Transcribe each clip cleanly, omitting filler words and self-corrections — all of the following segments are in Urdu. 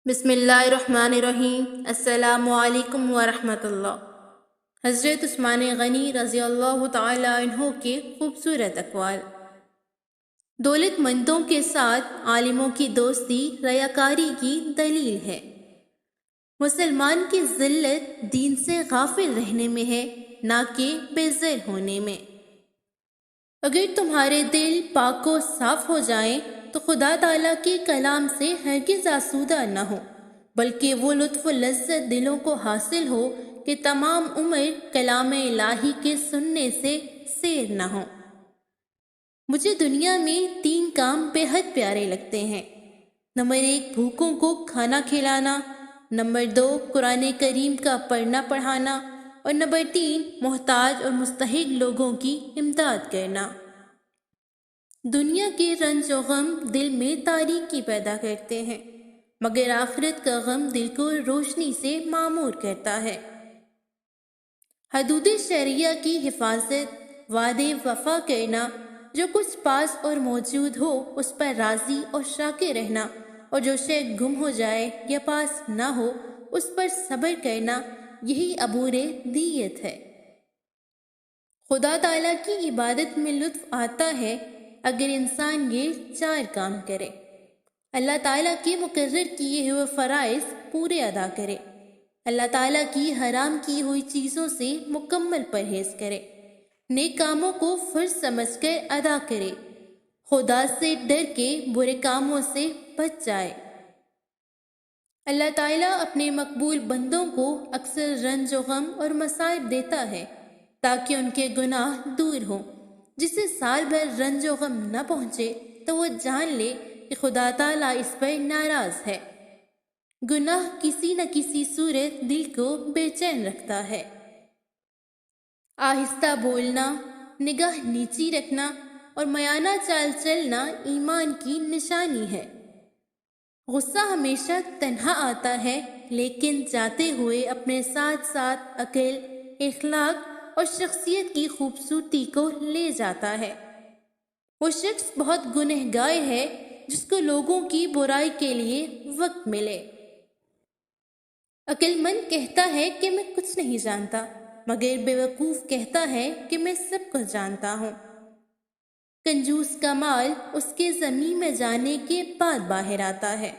بسم اللہ الرحمن الرحیم۔ السلام علیکم ورحمۃ اللہ۔ حضرت عثمان غنی رضی اللہ تعالی عنہ کے خوبصورت اقوال۔ دولت مندوں کے ساتھ عالموں کی دوستی ریاکاری کی دلیل ہے۔ مسلمان کی ذلت دین سے غافل رہنے میں ہے، نہ کہ بے زر ہونے میں۔ اگر تمہارے دل پاک و صاف ہو جائیں تو خدا تعالیٰ کے کلام سے ہرگز آسودہ نہ ہو، بلکہ وہ لطف و لذت دلوں کو حاصل ہو کہ تمام عمر کلام الہی کے سننے سے سیر نہ ہو۔ مجھے دنیا میں 3 کام بے حد پیارے لگتے ہیں۔ نمبر 1، بھوکوں کو کھانا کھلانا۔ نمبر 2، قرآن کریم کا پڑھنا پڑھانا۔ اور نمبر 3، محتاج اور مستحق لوگوں کی امداد کرنا۔ دنیا کے رنج و غم دل میں تاریکی پیدا کرتے ہیں، مگر آخرت کا غم دل کو روشنی سے معمور کرتا ہے۔ حدود شرعیہ کی حفاظت، وعدے وفا کرنا، جو کچھ پاس اور موجود ہو اس پر راضی اور شاکر رہنا، اور جو شے گم ہو جائے یا پاس نہ ہو اس پر صبر کرنا، یہی عبور دیت ہے۔ خدا تعالیٰ کی عبادت میں لطف آتا ہے اگر انسان یہ 4 کام کرے۔ اللہ تعالیٰ کے مقرر کیے ہوئے فرائض پورے ادا کرے، اللہ تعالیٰ کی حرام کی ہوئی چیزوں سے مکمل پرہیز کرے، نیک کاموں کو فرض سمجھ کر ادا کرے، خدا سے ڈر کے برے کاموں سے بچ جائے۔ اللہ تعالیٰ اپنے مقبول بندوں کو اکثر رنج و غم اور مصائب دیتا ہے تاکہ ان کے گناہ دور ہوں۔ جسے سال بھر رنج و غم نہ پہنچے تو وہ جان لے کہ خدا تعالیٰ اس پر ناراض ہے۔ گناہ کسی نہ کسی صورت دل کو بے چین رکھتا ہے۔ آہستہ بولنا، نگاہ نیچی رکھنا اور میانہ چال چلنا ایمان کی نشانی ہے۔ غصہ ہمیشہ تنہا آتا ہے، لیکن جاتے ہوئے اپنے ساتھ ساتھ عقل، اخلاق اور شخصیت کی خوبصورتی کو لے جاتا ہے۔ وہ شخص بہت گنہگار ہے جس کو لوگوں کی برائی کے لیے وقت ملے۔ عقل مند کہتا ہے کہ میں کچھ نہیں جانتا، مگر بیوقوف کہتا ہے کہ میں سب کچھ جانتا ہوں۔ کنجوس کا مال اس کے زمین میں جانے کے بعد باہر آتا ہے۔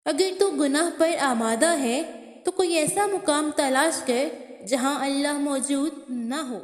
اگر تو گناہ پر آمادہ ہے تو کوئی ایسا مقام تلاش کر جہاں اللہ موجود نہ ہو۔